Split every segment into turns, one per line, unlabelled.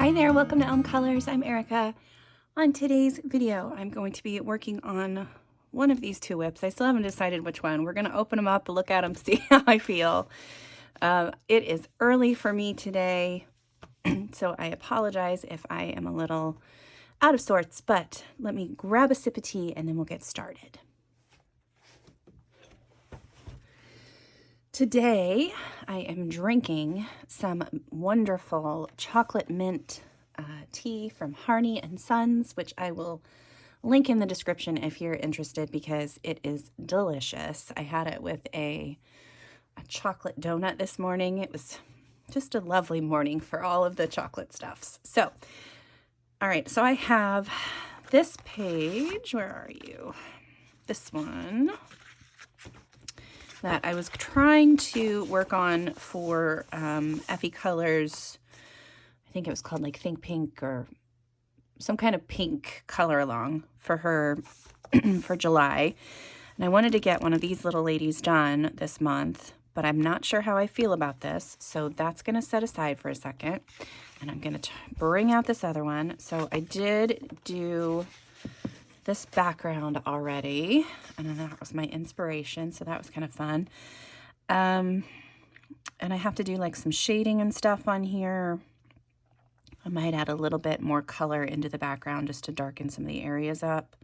Hi there, welcome to Elm Colors. I'm Erica. On today's video, I'm going to be working on one of these two whips. I still haven't decided which one. We're going to open them up, look at them, see how I feel. It is early for me today, so I apologize if I am a little out of sorts, but let me grab a sip of tea and then we'll get started. Today, I am drinking some wonderful chocolate mint tea from Harney and Sons, which I will link in the description if you're interested because it is delicious. I had it with a chocolate donut this morning. It was just a lovely morning for all of the chocolate stuffs. So, all right, so I have this page. Where are you? This one that I was trying to work on for Effie Colors. I think it was called like Think Pink or some kind of pink color along for her for July. And I wanted to get one of these little ladies done this month, but I'm not sure how I feel about this. So that's going to set aside for a second. And I'm going to bring out this other one. So I did do this background already, and then that was my inspiration, so that was kind of fun. And I have to do like some shading and stuff on here. I might add a little bit more color into the background just to darken some of the areas up,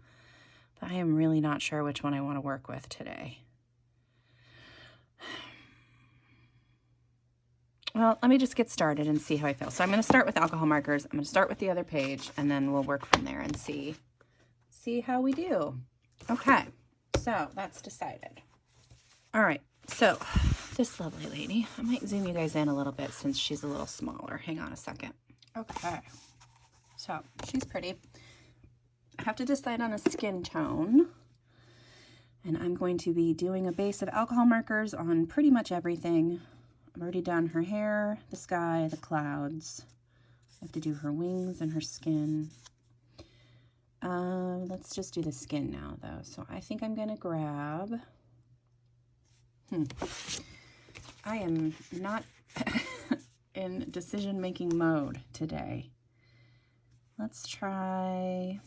but I am really not sure which one I want to work with today. Well, let me just get started and see how I feel. So I'm going to start with alcohol markers. I'm going to start with the other page, and then we'll work from there and see how we do. Okay, so that's decided. All right, so this lovely lady, I might zoom you guys in a little bit since she's a little smaller. Hang on a second. Okay, so she's pretty. I have to decide on a skin tone, and I'm going to be doing a base of alcohol markers on pretty much everything. I've already done her hair, the sky, the clouds. I have to do her wings and her skin. Let's just do the skin now, though. So I think I'm going to grab... I am not in decision-making mode today. Let's try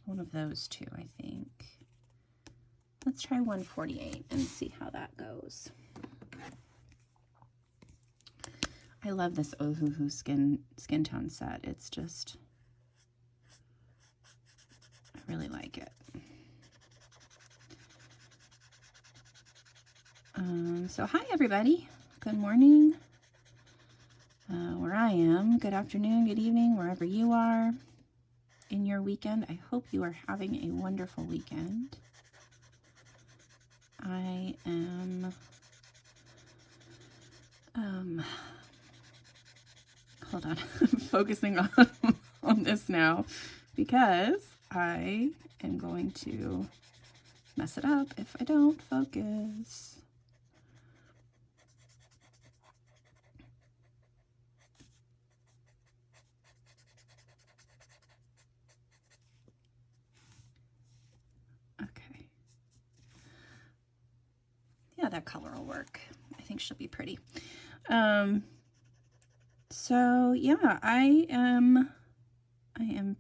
one of those two, I think. Let's try 148 and see how that goes. I love this Ohuhu skin tone set. It's just... I really like it. So hi everybody, good morning, where I am, good afternoon, good evening, wherever you are in your weekend. I hope you are having a wonderful weekend. I am, hold on, I'm focusing on this now because I am going to mess it up if I don't focus. Okay. Yeah, that color will work. I think she'll be pretty. So yeah, I am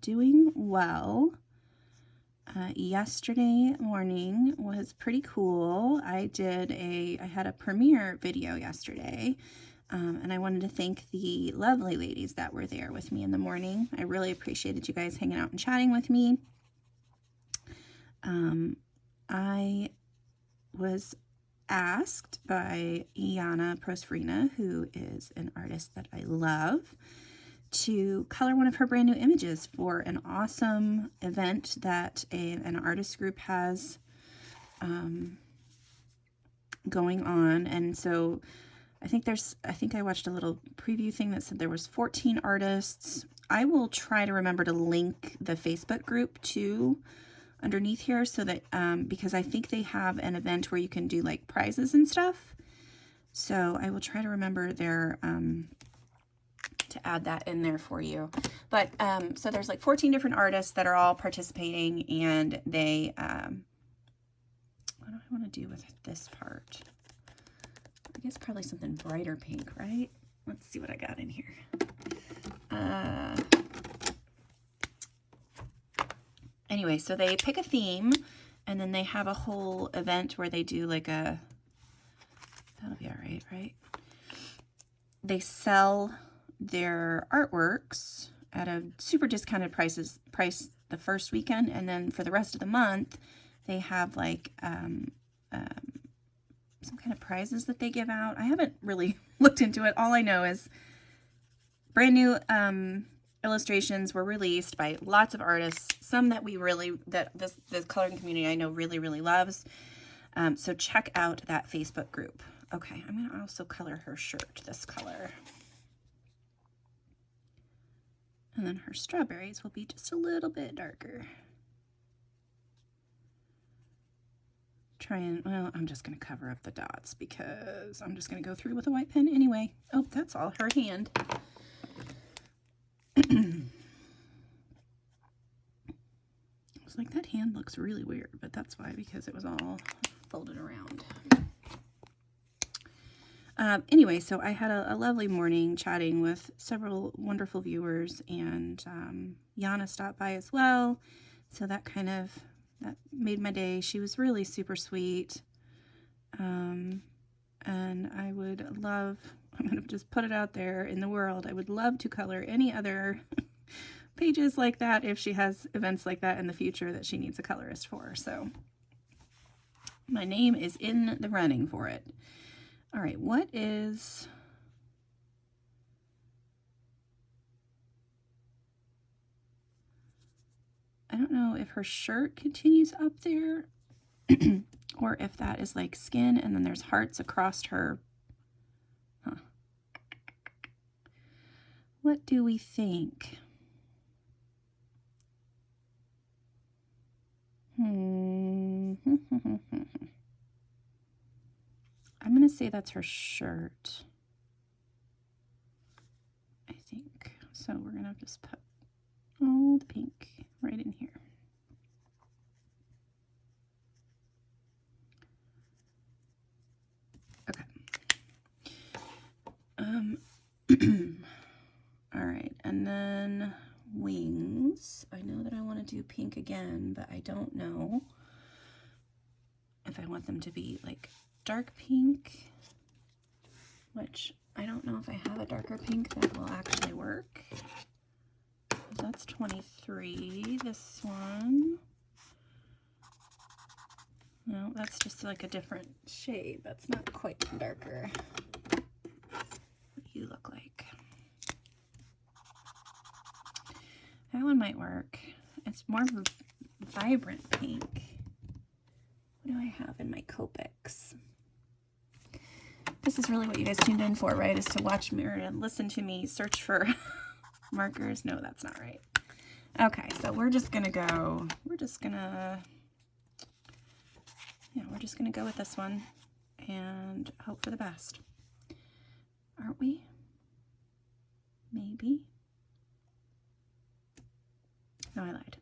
doing well. Yesterday morning was pretty cool. I had a premiere video yesterday, and I wanted to thank the lovely ladies that were there with me in the morning. I really appreciated you guys hanging out and chatting with me. I was asked by Iana Prosperina, who is an artist that I love, to color one of her brand new images for an awesome event that an artist group has going on. And so I think I watched a little preview thing that said there was 14 artists. I will try to remember to link the Facebook group too underneath here so that because I think they have an event where you can do like prizes and stuff. So I will try to remember their to add that in there for you. But so there's like 14 different artists that are all participating, and they what do I want to do with this part? I guess probably something brighter pink, right? Let's see what I got in here. Anyway, so they pick a theme, and then they have a whole event where they do like a, that'll be all right, right? They sell their artworks at a super discounted price the first weekend, and then for the rest of the month, they have like some kind of prizes that they give out. I haven't really looked into it. All I know is brand new illustrations were released by lots of artists, some that this coloring community I know really, really loves. So check out that Facebook group. Okay, I'm going to also color her shirt this color. And then her strawberries will be just a little bit darker. Well, I'm just going to cover up the dots because I'm just going to go through with a white pen anyway. Oh, that's all her hand. It's like that hand looks really weird, but that's why, because it was all folded around. Anyway, so I had a lovely morning chatting with several wonderful viewers, and Yana stopped by as well. So that made my day. She was really super sweet. And I would love, I'm going to just put it out there in the world, I would love to color any other pages like that if she has events like that in the future that she needs a colorist for. So my name is in the running for it. All right, what is... I don't know if her shirt continues up there or if that is like skin and then there's hearts across her. Huh. What do we think? I'm going to say that's her shirt, I think. So we're going to just put all the pink right in here. Okay. All right, and then wings. I know that I want to do pink again, but I don't know if I want them to be like dark pink, which I don't know if I have a darker pink that will actually work. That's 23, this one. No, that's just like a different shade. That's not quite darker. What do you look like? That one might work. It's more of a vibrant pink. What do I have in my Copics? This is really what you guys tuned in for, right? Is to watch me or listen to me search for markers. No, that's not right. Okay, so we're just gonna go with this one and hope for the best. Aren't we? Maybe. No, I lied.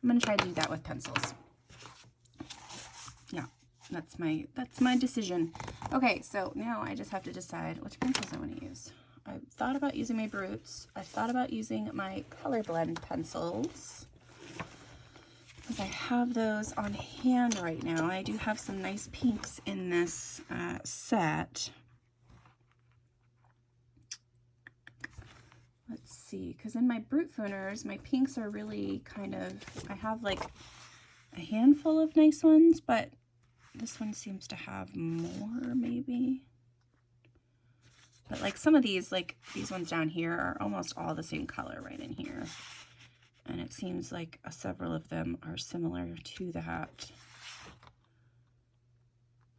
I'm gonna try to do that with pencils. Yeah, that's my decision. Okay, so now I just have to decide which pencils I want to use. I thought about using my Brutes. I thought about using my Colourblend pencils because I have those on hand right now. I do have some nice pinks in this set. Let's see, because in my Brute Fooners, my pinks are really kind of, I have like a handful of nice ones, but this one seems to have more maybe. But like some of these, like these ones down here are almost all the same color right in here. And it seems like several of them are similar to that.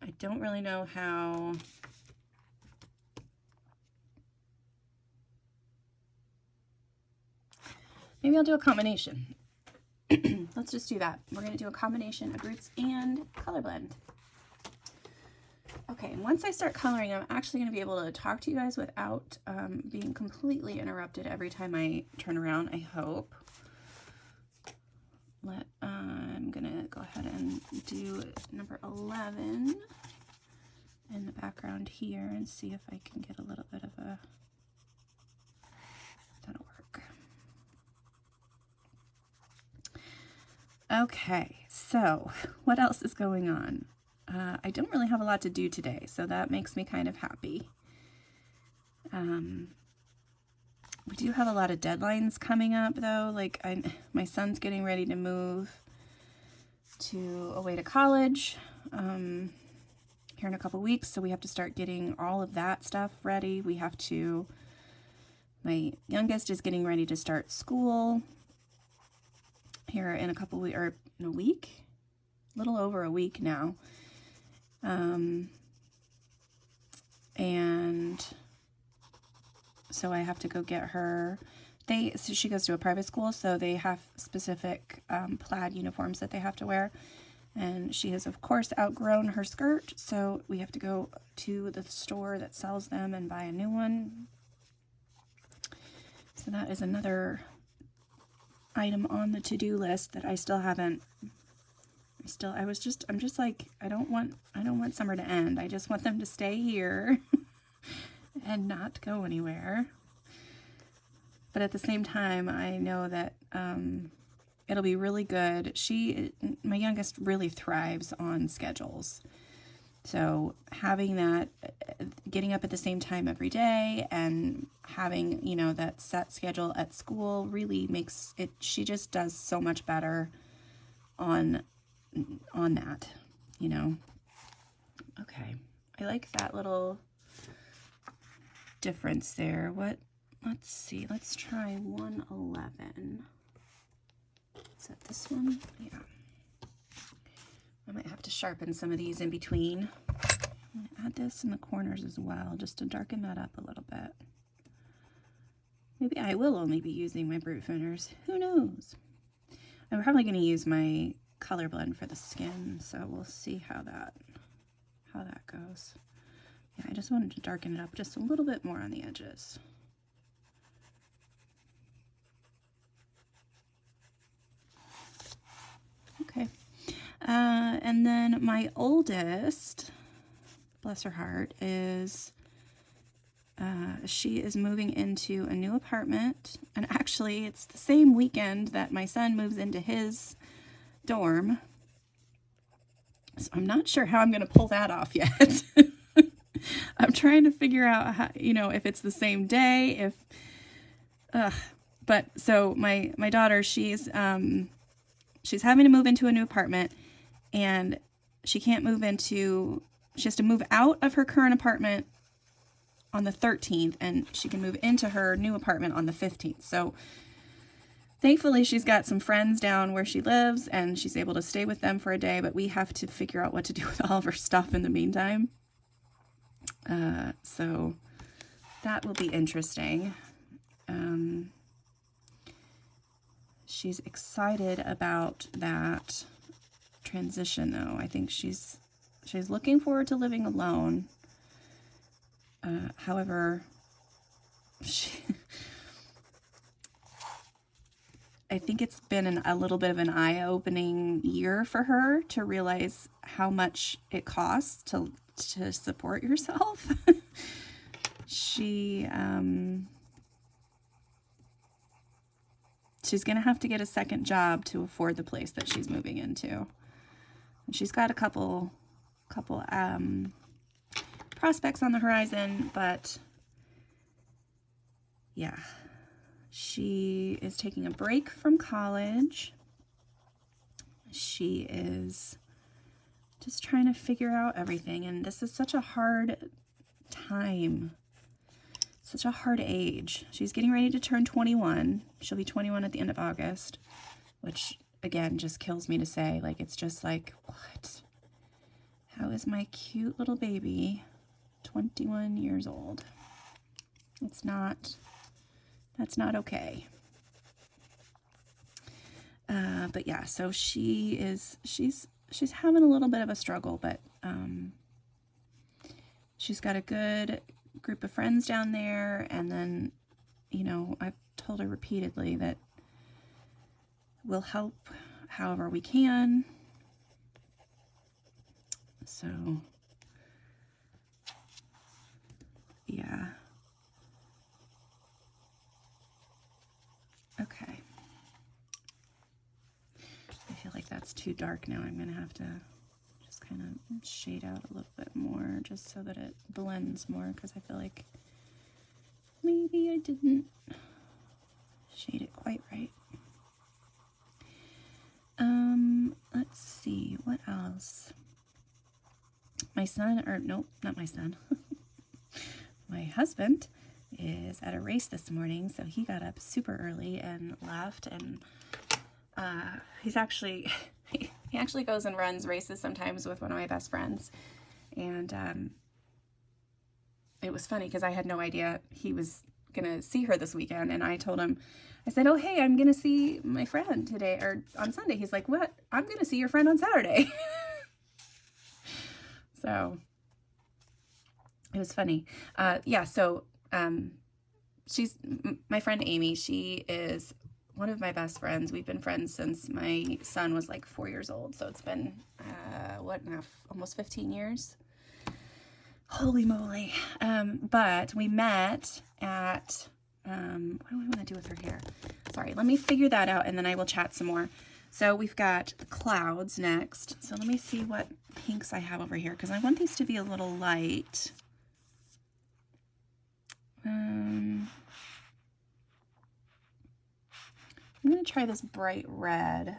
I don't really know how. Maybe I'll do a combination. Let's just do that. We're going to do a combination of Brutes and Colourblend. Okay, and once I start coloring, I'm actually going to be able to talk to you guys without being completely interrupted every time I turn around, I hope. I'm going to go ahead and do number 11 in the background here and see if I can get a little bit of a, that'll work. Okay, so what else is going on? I don't really have a lot to do today, so that makes me kind of happy. We do have a lot of deadlines coming up, though. Like, my son's getting ready to move away to college here in a couple weeks, so we have to start getting all of that stuff ready. My youngest is getting ready to start school here in in a week, a little over a week now. And so I have to go get her. So she goes to a private school, so they have specific plaid uniforms that they have to wear. And she has, of course, outgrown her skirt, so we have to go to the store that sells them and buy a new one. So that is another item on the to-do list that I still haven't. I'm just like, I don't want summer to end. I just want them to stay here and not go anywhere. But at the same time, I know that it'll be really good. My youngest really thrives on schedules. So having that, getting up at the same time every day and having, that set schedule at school really makes it, she just does so much better on that, Okay, I like that little difference there. Let's see, let's try 111. Is that this one? Yeah. I might have to sharpen some of these in between. I'm gonna add this in the corners as well, just to darken that up a little bit. Maybe I will only be using my brute thinners. Who knows? I'm probably going to use my Colourblend for the skin, so we'll see how that goes. Yeah, I just wanted to darken it up just a little bit more on the edges. Okay. And then my oldest, bless her heart, she is moving into a new apartment, and actually it's the same weekend that my son moves into his dorm. So I'm not sure how I'm going to pull that off yet. I'm trying to figure out how, if it's the same day, but so my daughter, she's having to move into a new apartment, and she has to move out of her current apartment on the 13th, and she can move into her new apartment on the 15th. So thankfully she's got some friends down where she lives, and she's able to stay with them for a day, but we have to figure out what to do with all of her stuff in the meantime. So that will be interesting. She's excited about that transition, though. I think she's looking forward to living alone. However, I think it's been a little bit of an eye-opening year for her to realize how much it costs to support yourself. She's going to have to get a second job to afford the place that she's moving into. And she's got a couple prospects on the horizon, but yeah, she is taking a break from college. She is just trying to figure out everything, and this is such a hard time, such a hard age. She's getting ready to turn 21. She'll be 21 at the end of August, which again just kills me to say. Like, it's just like, what? How is my cute little baby 21 years old? That's not okay. But yeah, so she's having a little bit of a struggle, but she's got a good group of friends down there, and then, I've told her repeatedly that we'll help however we can. So yeah. Okay. I feel like too dark now. I'm gonna have to just kind of shade out a little bit more just so that it blends more, because I feel like maybe I didn't shade it quite right. Let's see, what else? My son, or nope, not my son. My husband is at a race this morning, so he got up super early and left, and he's actually he actually goes and runs races sometimes with one of my best friends. And it was funny because I had no idea he was gonna see her this weekend, and I told him, I said, oh hey, I'm gonna see my friend today or on Sunday. He's like, what? I'm gonna see your friend on Saturday. So it was funny. Yeah, so she's my friend Amy. She is one of my best friends. We've been friends since my son was like 4 years old. So it's been, what now, almost 15 years. Holy moly. But we met at, what do I want to do with her hair? Sorry, let me figure that out and then I will chat some more. So we've got the clouds next. So let me see what pinks I have over here, because I want these to be a little light. I'm going to try this bright red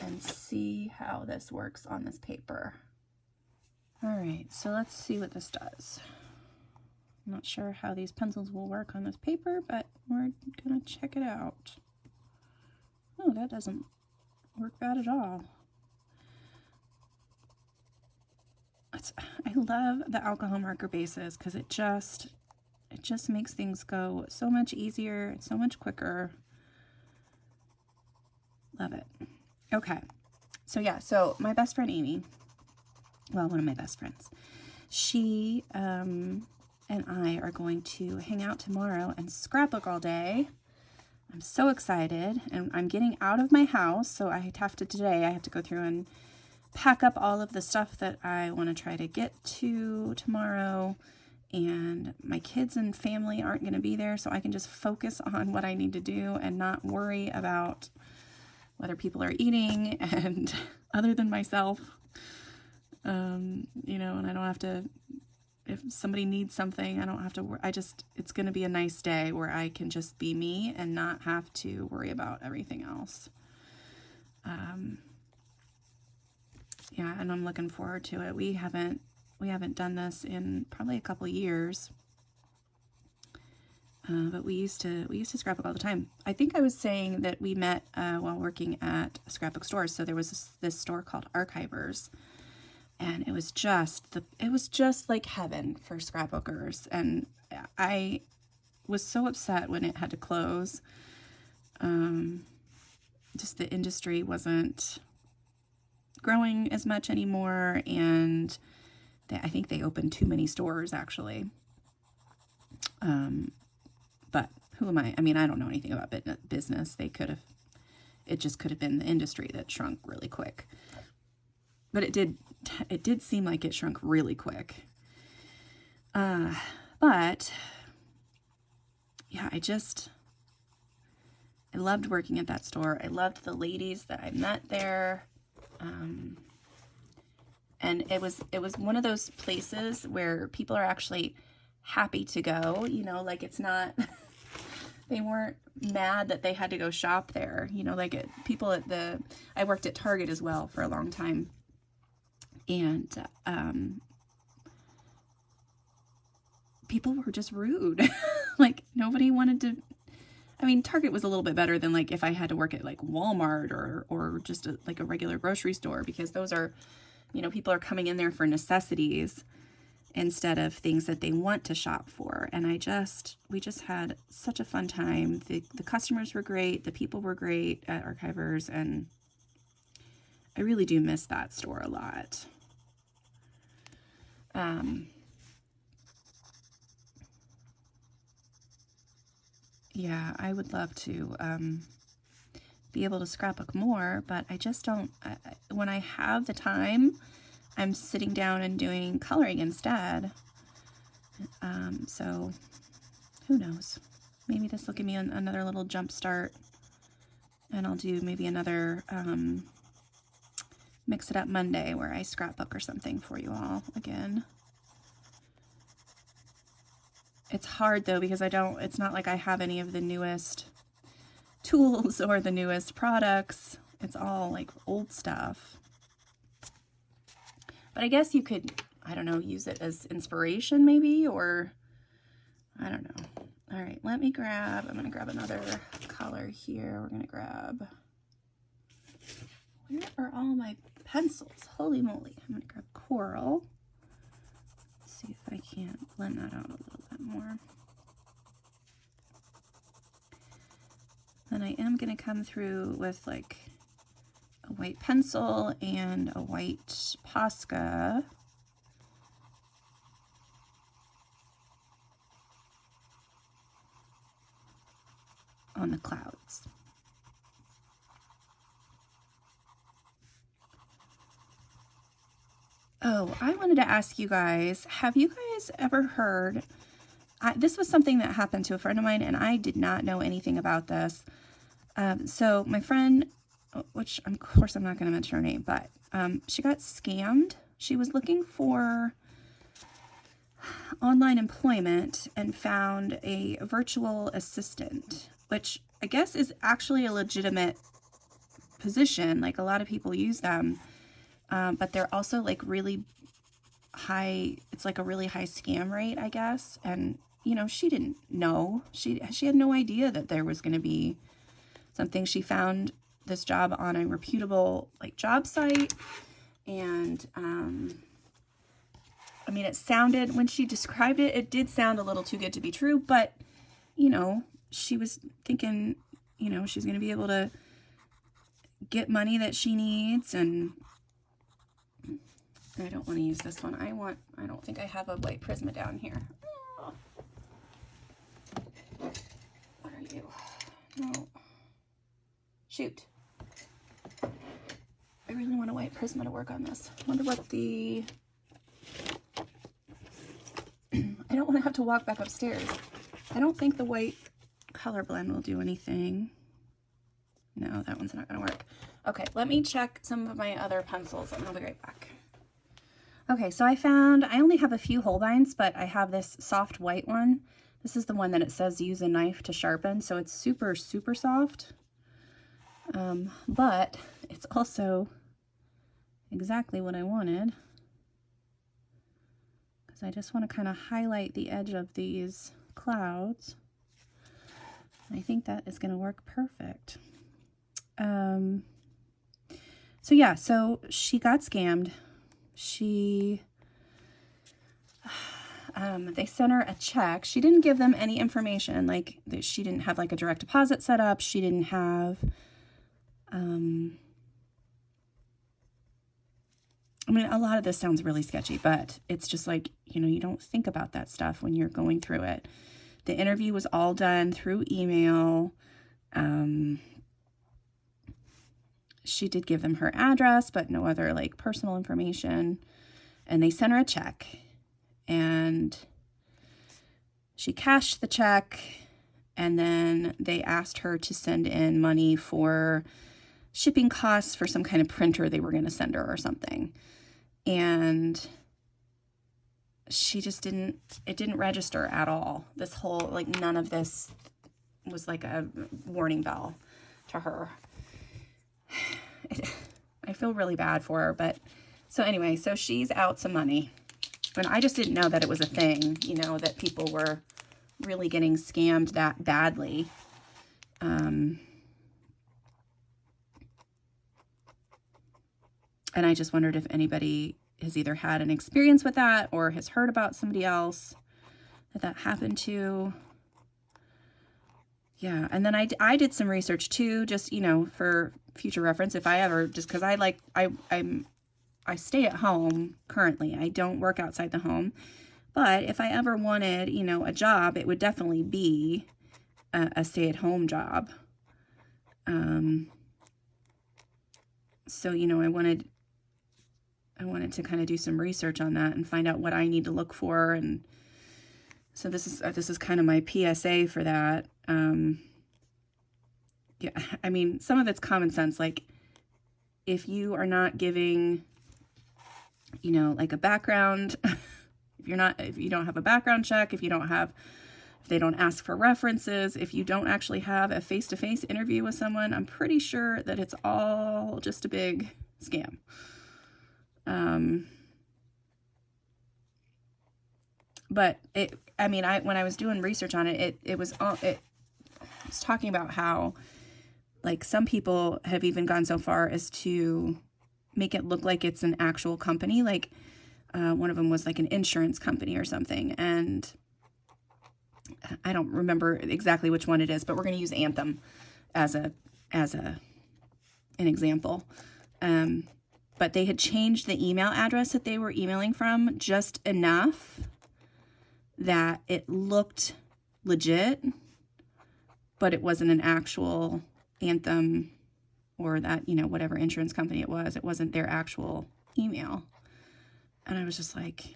and see how this works on this paper. All right, so let's see what this does. I'm not sure how these pencils will work on this paper, but we're going to check it out. Oh, that doesn't work bad at all. I love the alcohol marker bases because it just makes things go so much easier. It's so much quicker. Love it. Okay. So yeah, so my best friend Amy, well, one of my best friends, she and I are going to hang out tomorrow and scrapbook all day. I'm so excited, and I'm getting out of my house, so I have to go through and pack up all of the stuff that I want to try to get to tomorrow, and my kids and family aren't going to be there, so I can just focus on what I need to do and not worry about whether people are eating, and other than myself, you know, and I don't have to, if somebody needs something, I don't have to, it's going to be a nice day where I can just be me and not have to worry about everything else. Yeah, and I'm looking forward to it. We haven't done this in probably a couple of years. But we used to scrapbook all the time. I think I was saying that we met while working at a scrapbook store. So there was this store called Archivers, and it was just like heaven for scrapbookers. And I was so upset when it had to close. Just the industry wasn't growing as much anymore, and I think they opened too many stores actually. But who am I? I mean, I don't know anything about business. It just could have been the industry that shrunk really quick. But it did seem like it shrunk really quick. But yeah, I loved working at that store. I loved the ladies that I met there. And it was one of those places where people are actually happy to go, you know, like it's not, they weren't mad that they had to go shop there, you know, like I worked at Target as well for a long time, and people were just rude. Like nobody wanted to, I mean, Target was a little bit better than like if I had to work at like Walmart or just like a regular grocery store, because those are, you know, people are coming in there for necessities instead of things that they want to shop for. And we just had such a fun time. The customers were great. The people were great at Archivers, and I really do miss that store a lot. Yeah, I would love to be able to scrapbook more, but I just don't, when I have the time, I'm sitting down and doing coloring instead. So who knows? Maybe this will give me another little jump start, and I'll do maybe another Mix It Up Monday where I scrapbook or something for you all again. It's hard though because it's not like I have any of the newest tools or the newest products. It's all like old stuff. But I guess you could, I don't know, use it as inspiration maybe, or I don't know. All right, I'm going to grab another color here. We're going to grab, where are all my pencils? Holy moly. I'm going to grab Coral. Let's see if I can't blend that out a little bit more. Then I am going to come through with like a white pencil and a white Posca. On the clouds. Oh, I wanted to ask you guys, have you guys ever heard, this was something that happened to a friend of mine and I did not know anything about this. So my friend, which of course I'm not going to mention her name, but she got scammed. She was looking for online employment and found a virtual assistant, which I guess is actually a legitimate position. Like a lot of people use them, but they're also like really high. It's like a really high scam rate, I guess. And you know, she didn't know. She had no idea that there was going to be something. She found this job on a reputable like job site, and I mean, it sounded, when she described it, it did sound a little too good to be true, but, you know, she was thinking, you know, she's going to be able to get money that she needs, and I don't want to use this one. I don't think I have a white Prisma down here. What are you? No. Shoot. I really want a white Prisma to work on this. I wonder what the... I don't want to have to walk back upstairs. I don't think the white Colourblend will do anything. No, that one's not going to work. Okay, let me check some of my other pencils and I'll be right back. Okay, so I only have a few Holbeins, but I have this soft white one. This is the one that it says use a knife to sharpen, so it's super, super soft. But it's also exactly what I wanted. I just want to kind of highlight the edge of these clouds. I think that is going to work perfect. So yeah, so she got scammed. They sent her a check. She didn't give them any information. Like she didn't have like a direct deposit set up. She didn't have, I mean, a lot of this sounds really sketchy, but it's just like, you know, you don't think about that stuff when you're going through it. The interview was all done through email. She did give them her address, but no other like personal information. And they sent her a check and she cashed the check. And then they asked her to send in money for shipping costs for some kind of printer they were going to send her or something. And she just it didn't register at all. This whole, like, none of this was like a warning bell to her. I feel really bad for her, but so anyway, so she's out some money. And I just didn't know that it was a thing, you know, that people were really getting scammed that badly. And I just wondered if anybody has either had an experience with that or has heard about somebody else that happened to. Yeah, and then I did some research too, just, you know, for future reference, if I ever, just because I stay at home currently. I don't work outside the home. But if I ever wanted, you know, a job, it would definitely be a stay-at-home job. So, you know, I wanted to kind of do some research on that and find out what I need to look for. And so this is kind of my PSA for that. Yeah, I mean, some of it's common sense. Like, if you are not giving, you know, like a background, if you don't have a background check, if they don't ask for references, if you don't actually have a face-to-face interview with someone, I'm pretty sure that it's all just a big scam. But when I was doing research on it, it was talking about how, like, some people have even gone so far as to make it look like it's an actual company. Like, one of them was like an insurance company or something. And I don't remember exactly which one it is, but we're going to use Anthem as an example. But they had changed the email address that they were emailing from just enough that it looked legit, but it wasn't an actual Anthem or that, you know, whatever insurance company it was. It wasn't their actual email. And I was just like,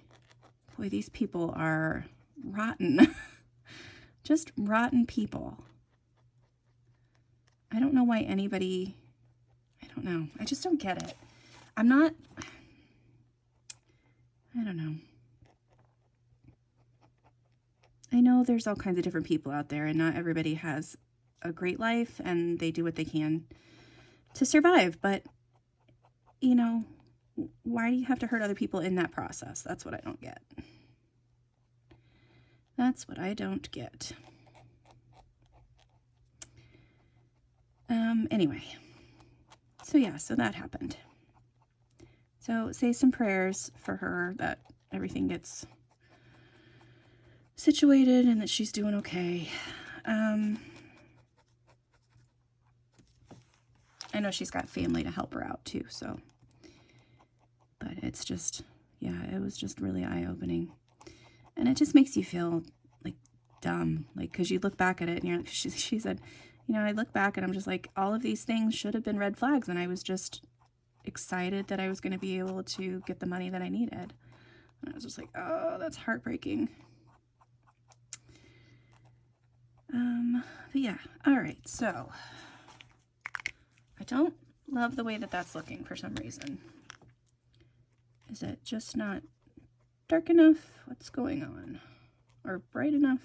boy, these people are rotten. Just rotten people. I don't know why anybody, I don't know. I just don't get it. I don't know. I know there's all kinds of different people out there, and not everybody has a great life, and they do what they can to survive. But, you know, why do you have to hurt other people in that process? That's what I don't get. That's what I don't get. Anyway. So yeah, so that happened. So say some prayers for her that everything gets situated and that she's doing okay. I know she's got family to help her out too, so. But it's just, yeah, it was just really eye-opening. And it just makes you feel like dumb, like, because you look back at it and you're like, she said, you know, I look back and I'm just like, all of these things should have been red flags, and I was just excited that I was going to be able to get the money that I needed. And I was just like, oh, that's heartbreaking. But yeah, all right, so I don't love the way that that's looking for some reason. Is it just not dark enough? What's going on? Or bright enough?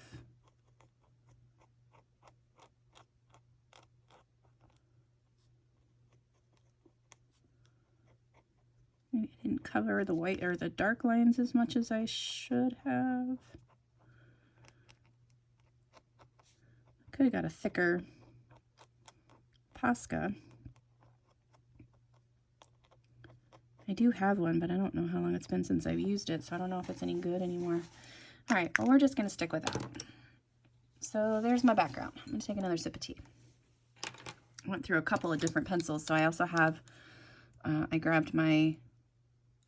Maybe I didn't cover the white or the dark lines as much as I should have. Could have got a thicker Posca. I do have one, but I don't know how long it's been since I've used it, so I don't know if it's any good anymore. All right, well, we're just going to stick with that. So there's my background. I'm going to take another sip of tea. I went through a couple of different pencils, so I also have, I grabbed my,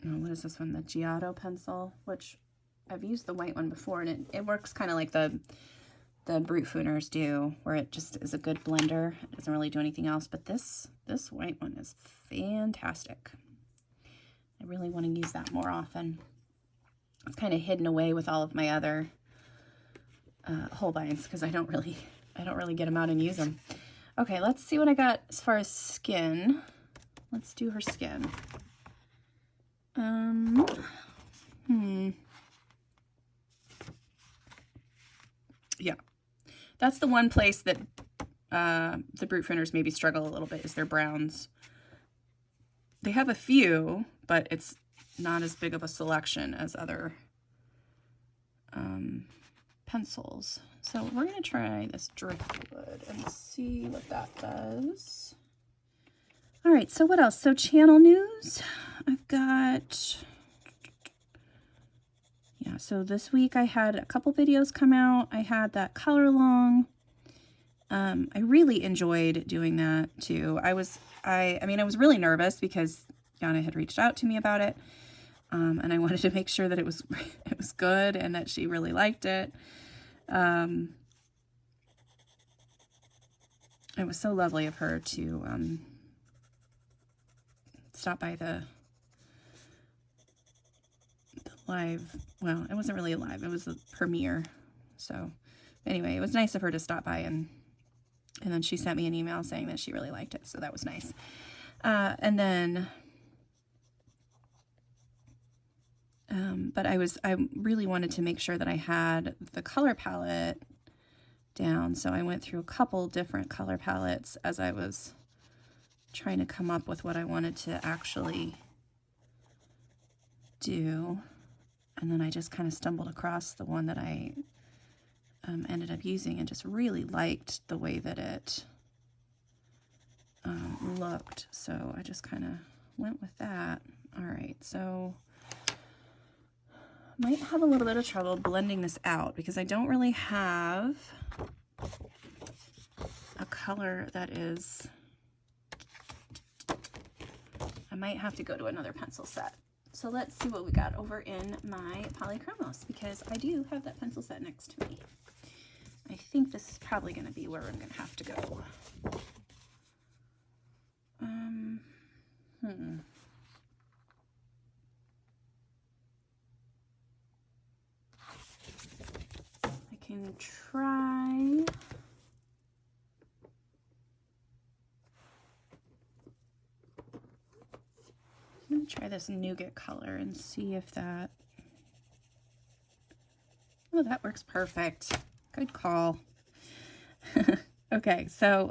what is this one? The Giotto pencil, which I've used the white one before, and it works kind of like the Brute Fooners do, where it just is a good blender. It doesn't really do anything else, but this white one is fantastic. I really want to use that more often. It's kind of hidden away with all of my other Holbeins because I don't really get them out and use them. Okay, let's see what I got as far as skin. Let's do her skin. Yeah, that's the one place that the Brute Fooners maybe struggle a little bit, is their browns. They have a few, but it's not as big of a selection as other pencils. So we're going to try this Driftwood and see what that does. All right, so what else? So channel news. I've got, yeah, so this week I had a couple videos come out. I had that color along. I really enjoyed doing that too. I was really nervous because Yana had reached out to me about it. And I wanted to make sure that it was good and that she really liked it. It was so lovely of her to stop by the live, well, it wasn't really live, it was a premiere. So anyway, it was nice of her to stop by, and then she sent me an email saying that she really liked it, so that was nice. And then, but I really wanted to make sure that I had the color palette down. So I went through a couple different color palettes as I was trying to come up with what I wanted to actually do. And then I just kind of stumbled across the one that I ended up using and just really liked the way that it looked. So I just kind of went with that. All right, so might have a little bit of trouble blending this out because I don't really have a color that is, I might have to go to another pencil set. So let's see what we got over in my Polychromos, because I do have that pencil set next to me. I think this is probably going to be where I'm going to have to go. I can try. I'm going to try this nougat color and see if that, oh, that works perfect. Good call. Okay, so,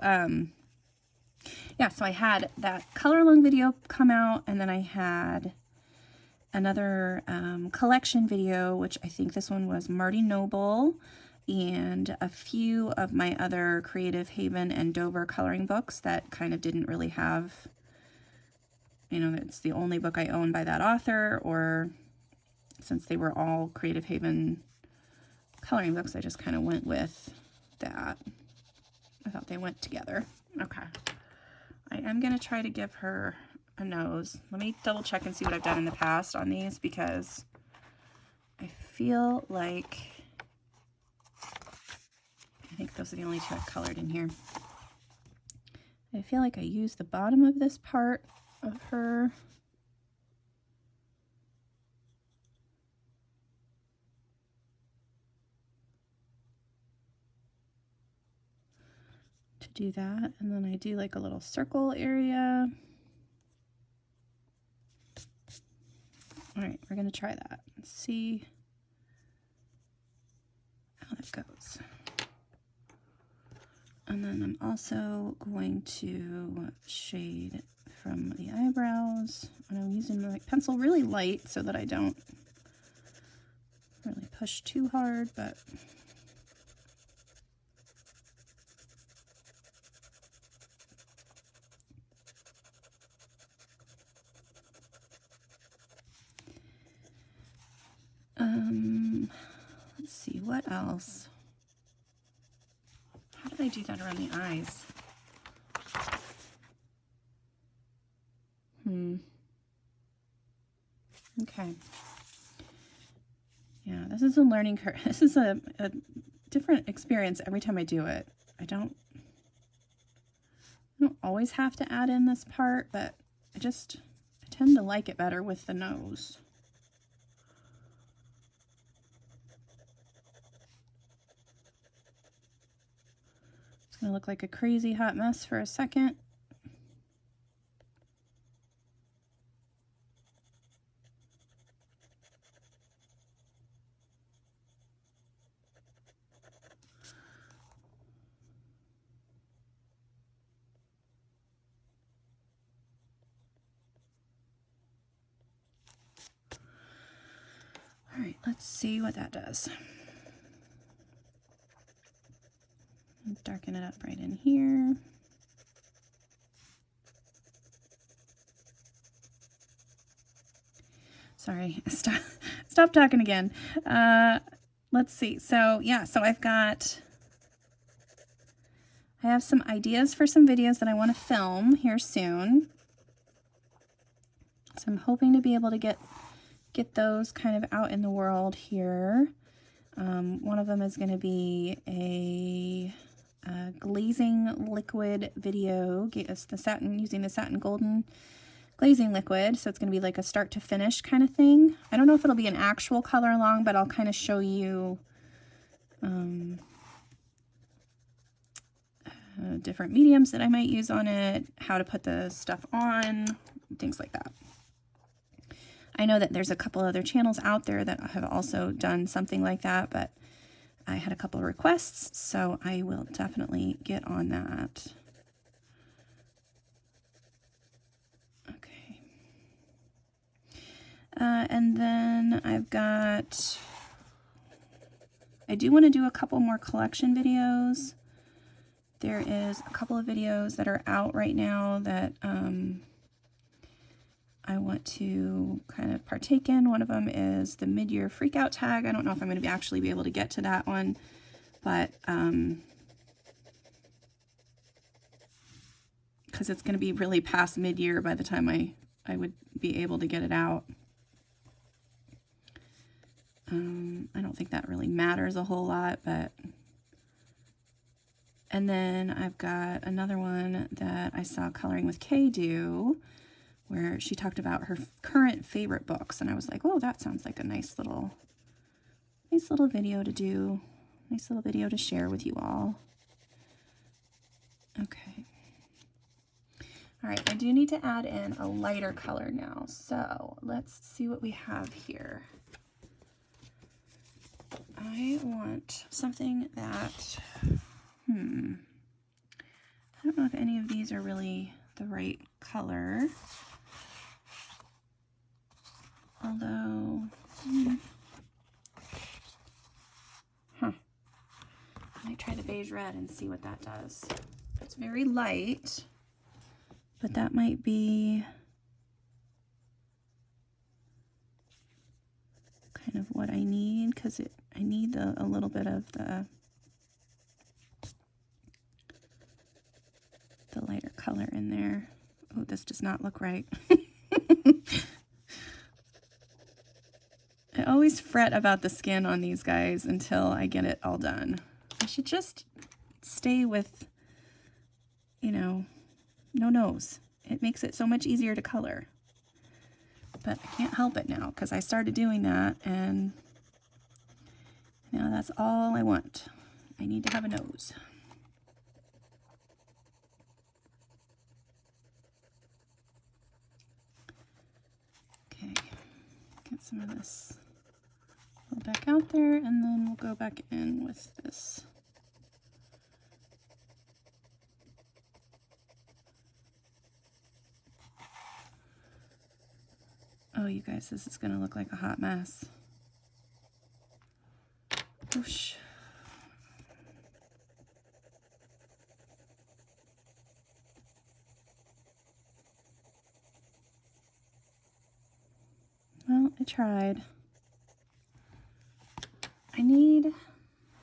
yeah, so I had that color along video come out, and then I had another collection video, which I think this one was Marty Noble, and a few of my other Creative Haven and Dover coloring books that kind of didn't really have, you know, it's the only book I own by that author, or since they were all Creative Haven coloring books, I just kind of went with that. I thought they went together. Okay. I am going to try to give her a nose. Let me double check and see what I've done in the past on these, because I feel like, I think those are the only two I've colored in here. I feel like I used the bottom of this part of her to do that, and then I do like a little circle area. All right, we're gonna try that and see how that goes. And then I'm also going to shade from the eyebrows, and I'm using my pencil really light so that I don't really push too hard, but let's see, what else? How did I do that around the eyes? Okay. Yeah, this is a learning curve. This is a different experience every time I do it. I don't always have to add in this part, but I tend to like it better with the nose. It's going to look like a crazy hot mess for a second. All right, let's see what that does. Darken it up right in here. Sorry, stop talking again. Let's see. So yeah, so I have some ideas for some videos that I want to film here soon. So I'm hoping to be able to get those kind of out in the world here. One of them is going to be a glazing liquid video. It's the satin, using the satin golden glazing liquid. So it's going to be like a start to finish kind of thing. I don't know if it'll be an actual color along, but I'll kind of show you different mediums that I might use on it, how to put the stuff on, things like that. I know that there's a couple other channels out there that have also done something like that, but I had a couple of requests, so I will definitely get on that. Okay. And then I do want to do a couple more collection videos. There is a couple of videos that are out right now that I want to kind of partake in. One of them is the mid-year freakout tag. I don't know if I'm going to actually be able to get to that one, but because it's going to be really past mid-year by the time I would be able to get it out. I don't think that really matters a whole lot, but... And then I've got another one that I saw Coloring with Kay do, where she talked about her current favorite books, and I was like, oh, that sounds like a nice little video to do, nice little video to share with you all. Okay. All right, I do need to add in a lighter color now, so let's see what we have here. I want something that, I don't know if any of these are really the right color. Although, I might try the Beige Red and see what that does. It's very light, but that might be kind of what I need, because I need a little bit of the lighter color in there. Oh, this does not look right. I always fret about the skin on these guys until I get it all done. I should just stay with, you know, no nose. It makes it so much easier to color. But I can't help it now because I started doing that, and now that's all I want. I need to have a nose. Okay, get some of this back out there, and then we'll go back in with this. Oh, you guys, this is gonna look like a hot mess. Whoosh. Well, I tried.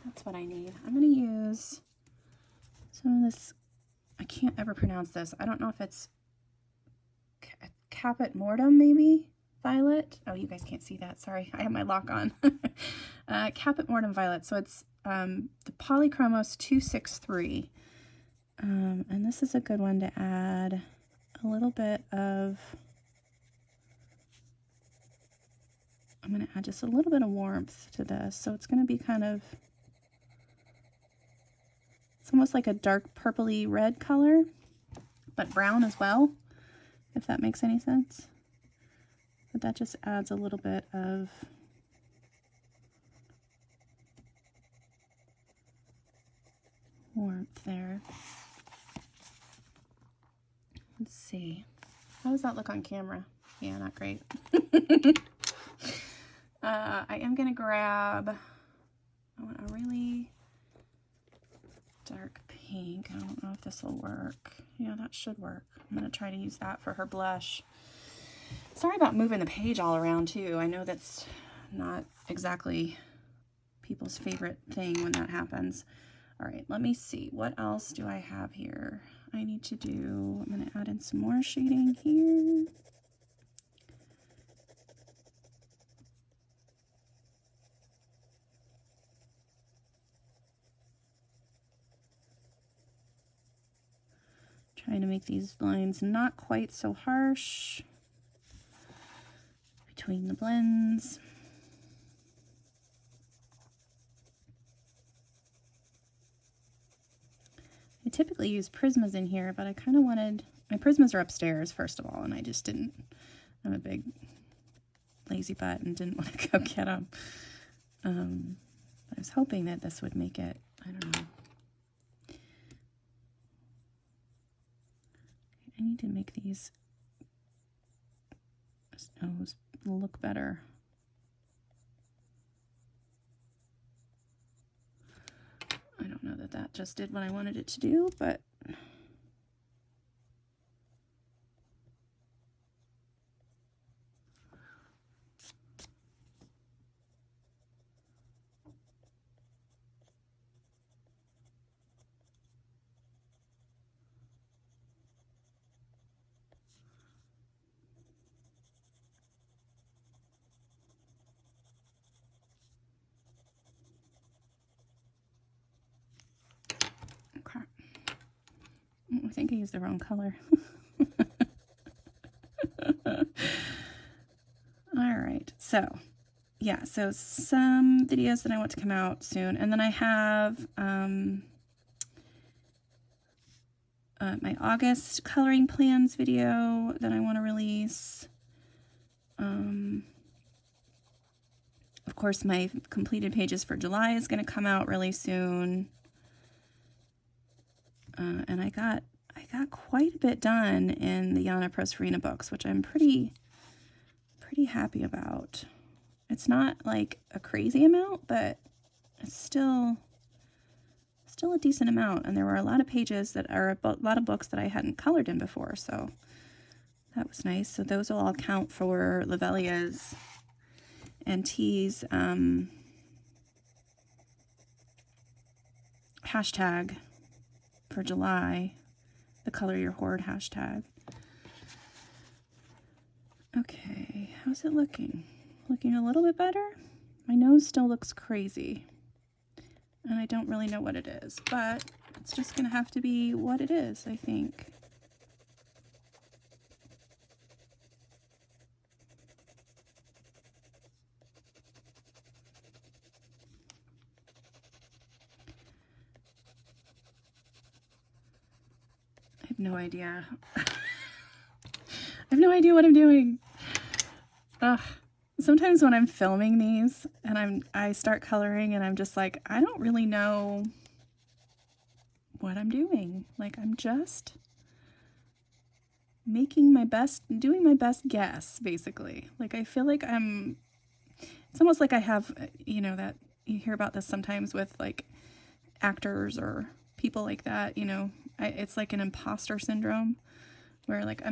That's what I need. I'm going to use some of this, I can't ever pronounce this. I don't know if it's Caput Mortuum, maybe? Violet? Oh, you guys can't see that. Sorry, I have my lock on. Caput Mortuum Violet. So it's the Polychromos 263. And this is a good one to add a little bit of... I'm going to add just a little bit of warmth to this. So it's going to be kind of, it's almost like a dark purpley red color, but brown as well, if that makes any sense. But that just adds a little bit of warmth there. Let's see. How does that look on camera? Yeah, not great. I am going to grab, I want a really dark pink. I don't know if this will work. Yeah, that should work. I'm going to try to use that for her blush. Sorry about moving the page all around too. I know that's not exactly people's favorite thing when that happens. All right, let me see. What else do I have here? I need to do, I'm going to add in some more shading here. Trying to make these lines not quite so harsh between the blends. I typically use Prismas in here, but I kind of wanted, my Prismas are upstairs first of all, and I just didn't, I'm a big lazy butt and didn't want to go get them. I was hoping that this would make it, I don't know. I need to make these nose look better. I don't know that that just did what I wanted it to do, but I think I used the wrong color. All right, so yeah, so some videos that I want to come out soon, and then I have my August coloring plans video that I want to release. Of course, my completed pages for July is going to come out really soon. And I got quite a bit done in the Yana Prosperina books, which I'm pretty happy about. It's not like a crazy amount, but it's still a decent amount. And there were a lot of pages that are a lot of books that I hadn't colored in before, so that was nice. So those will all count for Lavelia's and T's hashtag for July, the Color Your Hoard hashtag. Okay, how's it looking? Looking a little bit better? My nose still looks crazy, and I don't really know what it is, but it's just gonna have to be what it is, I think. No idea. I have no idea what I'm doing. Ugh. Sometimes when I'm filming these and I start coloring and I'm just like, I don't really know what I'm doing. Like, I'm just making my best, doing my best guess, basically. Like, I feel like it's almost like I have, you know, that you hear about this sometimes with like actors or people like that, you know, it's like an imposter syndrome where like,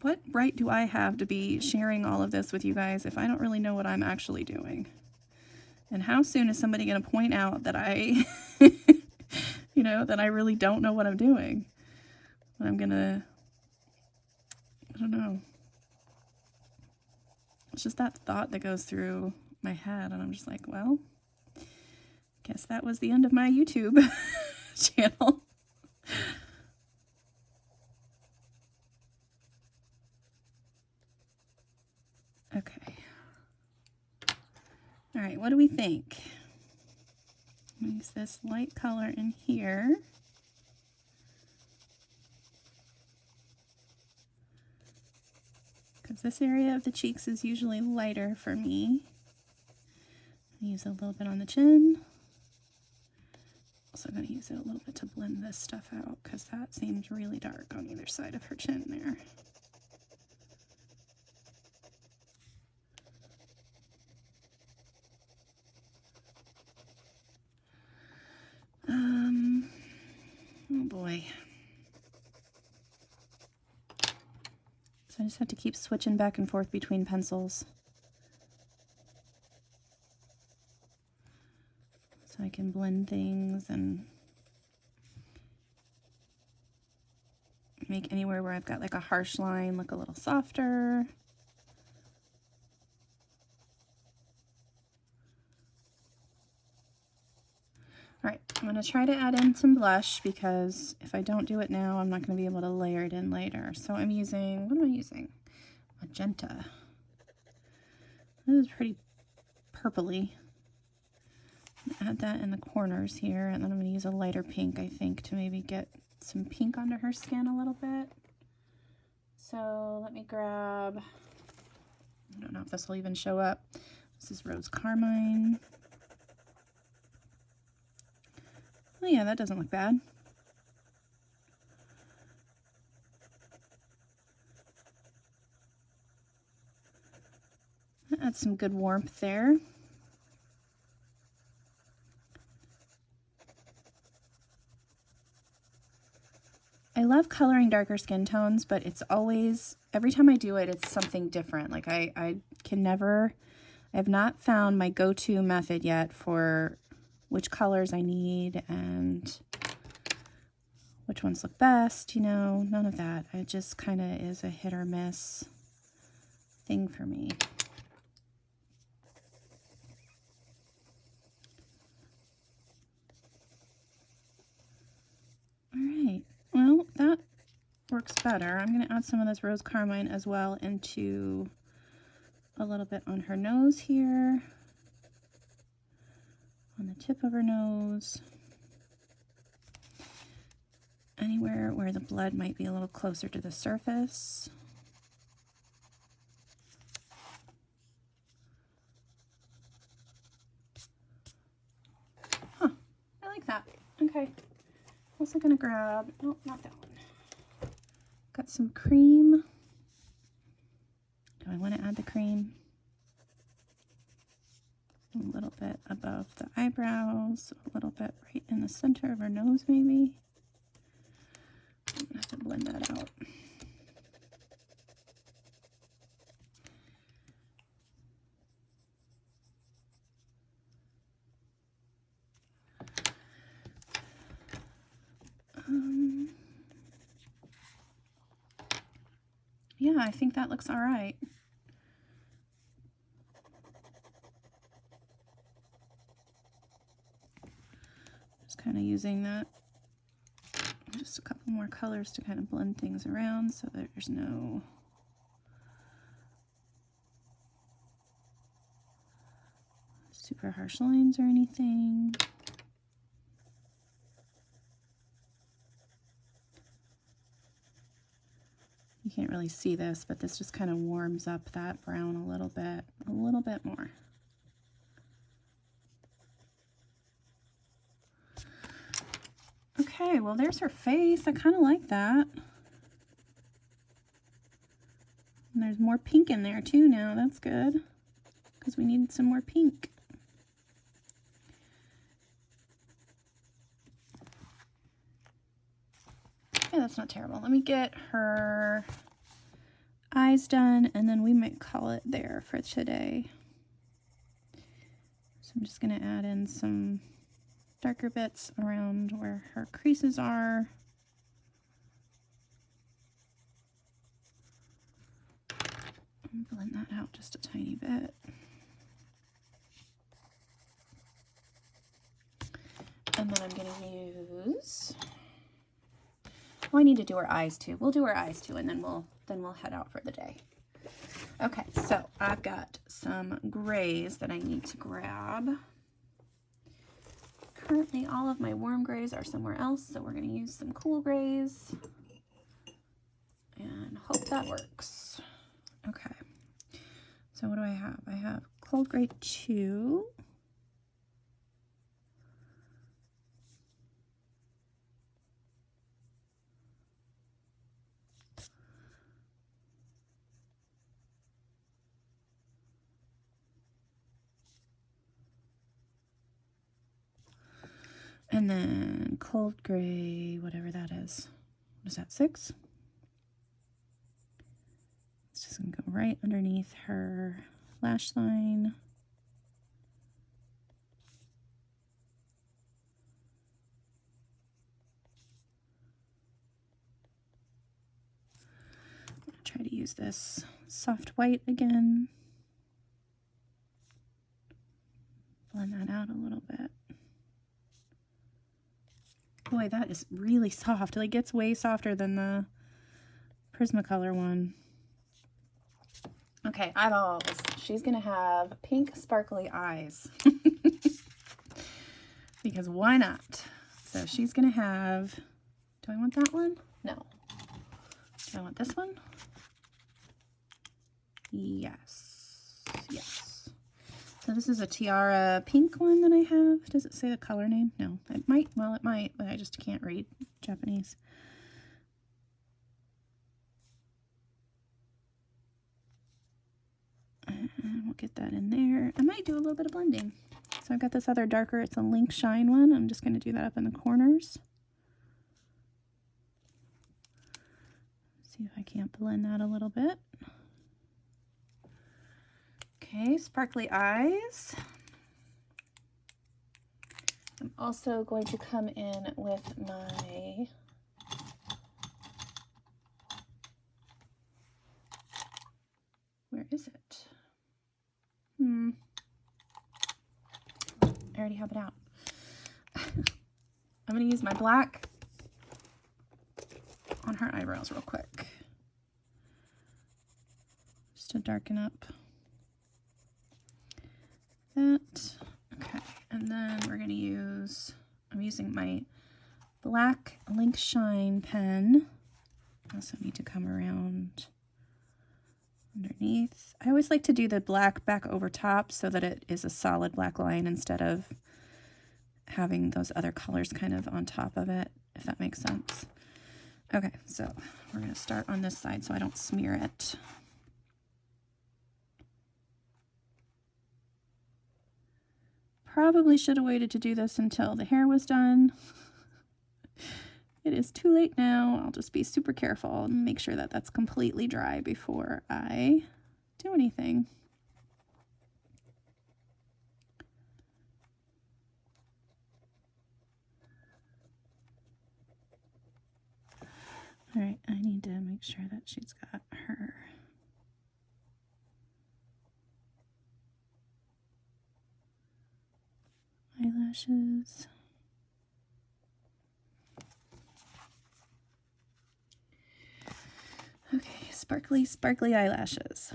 what right do I have to be sharing all of this with you guys if I don't really know what I'm actually doing? And how soon is somebody going to point out that I, you know, that I really don't know what I'm doing? I'm going to, I don't know. It's just that thought that goes through my head, and I'm just like, well, guess that was the end of my YouTube channel. Okay. All right, what do we think? Use this light color in here. Because this area of the cheeks is usually lighter for me. Use a little bit on the chin. Also going to use it a little bit to blend this stuff out because that seems really dark on either side of her chin there. Oh boy. So I just have to keep switching back and forth between pencils so I can blend things and make anywhere where I've got like a harsh line look a little softer. All right, I'm going to try to add in some blush because if I don't do it now, I'm not going to be able to layer it in later. So I'm using, what am I using? Magenta. This is pretty purpley. Add that in the corners here, and then I'm going to use a lighter pink, I think, to maybe get some pink onto her skin a little bit. So let me grab, I don't know if this will even show up. This is Rose Carmine. Oh yeah, that doesn't look bad. That adds some good warmth there. I love coloring darker skin tones, but it's always, every time I do it, it's something different. Like I can never, I have not found my go-to method yet for which colors I need and which ones look best, you know, none of that. It just kind of is a hit or miss thing for me. All right, well, that works better. I'm going to add some of this Rose Carmine as well into a little bit on her nose here, on the tip of her nose, anywhere where the blood might be a little closer to the surface. Huh, I like that. Okay. Also gonna grab, no, not that one. Got some cream. Do I want to add the cream? A little bit above the eyebrows, a little bit right in the center of her nose maybe. I'm gonna have to blend that out. Yeah, I think that looks all right. Just kind of using that, just a couple more colors to kind of blend things around so that there's no super harsh lines or anything. You can't really see this, but this just kind of warms up that brown a little bit more. Okay, well there's her face. I kind of like that. And there's more pink in there too now. That's good, because we need some more pink. Yeah, that's not terrible. Let me get her eyes done, and then we might call it there for today. So I'm just going to add in some darker bits around where her creases are. And blend that out just a tiny bit. And then I'm going to use... Oh, I need to do her eyes too. We'll do her eyes too, and then we'll head out for the day. Okay, so I've got some grays that I need to grab. Currently, all of my warm grays are somewhere else, so we're going to use some cool grays and hope that works. Okay, so what do I have? I have Cold Gray 2. And then Cold Gray, whatever that is. What is that, 6? It's just gonna go right underneath her lash line. I'm gonna try to use this soft white again. Blend that out a little bit. Boy, that is really soft. Like, it's way softer than the Prismacolor one. Okay, eyeballs. She's gonna have pink sparkly eyes. Because why not? So she's gonna have Do I want that one? No. Do I want this one? Yes. Yes. So this is a tiara pink one that I have. Does it say the color name? No. It might. Well, it might, but I just can't read Japanese. And we'll get that in there. I might do a little bit of blending. So I've got this other darker, it's a Link Shine one. I'm just going to do that up in the corners. See if I can't blend that a little bit. Okay, sparkly eyes. I'm also going to come in with my where is it? I already have it out. I'm going to use my black on her eyebrows real quick. Just to darken up that. Okay, and then we're going to use, I'm using my black Link Shine pen. I also need to come around underneath. I always like to do the black back over top so that it is a solid black line instead of having those other colors kind of on top of it, if that makes sense. Okay, so we're going to start on this side so I don't smear it. Probably should have waited to do this until the hair was done. It is too late now. I'll just be super careful and make sure that that's completely dry before I do anything. All right, I need to make sure that she's got her eyelashes. Okay, sparkly, sparkly eyelashes.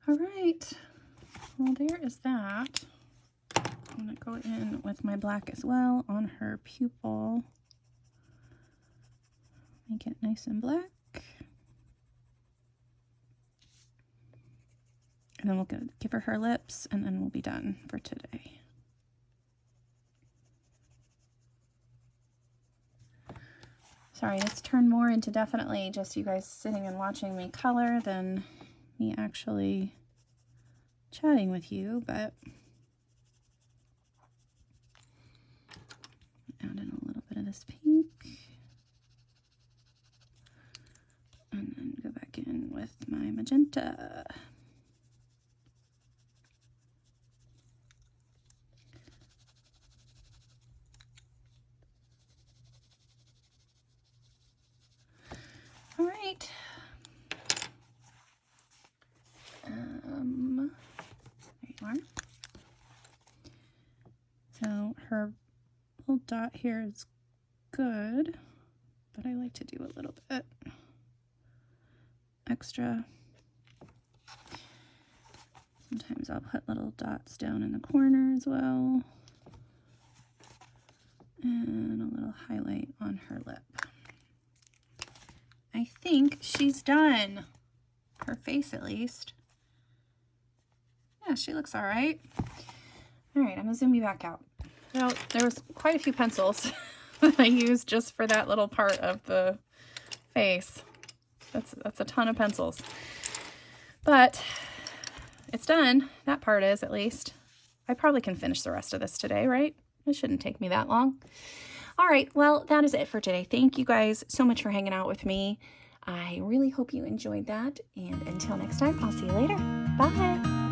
All right, well, there is that. I'm going to go in with my black as well on her pupil. Make it nice and black. And then we'll give her lips, and then we'll be done for today. Sorry, this turned more into definitely just you guys sitting and watching me color than me actually chatting with you, but add in a little bit of this pink and then go back in with my magenta. All right. There you are. So her little dot here is good, but I like to do a little bit extra. Sometimes I'll put little dots down in the corner as well. And a little highlight on her lip. I think she's done. Her face, at least. Yeah, she looks all right. All right, I'm gonna zoom you back out. So there was quite a few pencils that I used just for that little part of the face. That's a ton of pencils. But it's done. That part is, at least. I probably can finish the rest of this today, right? It shouldn't take me that long. All right, well, that is it for today. Thank you guys so much for hanging out with me. I really hope you enjoyed that, and until next time, I'll see you later. Bye!